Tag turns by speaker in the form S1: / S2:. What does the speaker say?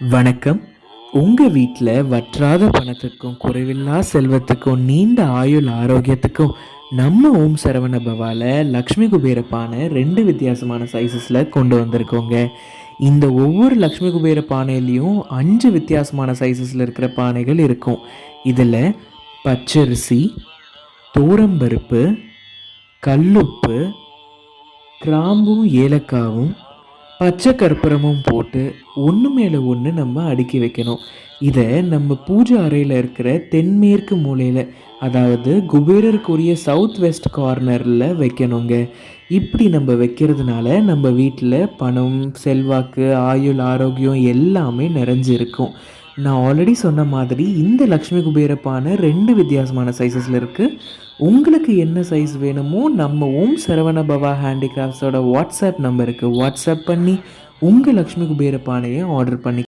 S1: வணக்கம். உங்க வீட்ல வற்றாத பணத்துக்கும், குறைவில்லா செல்வத்துக்கும், நீண்ட ஆயுள் ஆரோக்கியத்துக்கும் நம்ம ஓம் சரவண பவால லக்ஷ்மி குபேர பானை 2 வித்தியாசமான சைஸஸ்ல கொண்டு வந்திருக்கோங்க. இந்த ஒவ்வொரு லக்ஷ்மி குபேர பானையிலயும் 5 வித்தியாசமான சைஸஸ்ல இருக்கிற பானைகள் இருக்கும். இதுல பச்சரிசி, தூரம்பருப்பு, கல்லுப்பு, கிராம்பும் ஏலக்காவும் பச்சை கற்பூரமும் போட்டு ஒன்று மேலே ஒன்று நம்ம அடுக்கி வைக்கணும். இதை நம்ம பூஜை அறையில் இருக்கிற தென்மேற்கு மூலையில், அதாவது குபேரருக்குரிய சவுத் வெஸ்ட் கார்னரில் வைக்கணுங்க. இப்படி நம்ம வைக்கிறதுனால நம்ம வீட்டில் பணம், செல்வாக்கு, ஆயுள், ஆரோக்கியம் எல்லாமே நிறைஞ்சிருக்கும். நான் ஆல்ரெடி சொன்ன மாதிரி இந்த லக்ஷ்மி குபேர பானை 2 வித்தியாசமான சைஸஸில் இருக்குது. உங்களுக்கு என்ன சைஸ் வேணுமோ நம்ம ஓம் சரவண பவா ஹேண்டிகிராஃப்ட்ஸோட வாட்ஸ்அப் நம்பருக்கு வாட்ஸ்அப் பண்ணி உங்கள் லக்ஷ்மி குபேர பானையை ஆர்டர் பண்ணி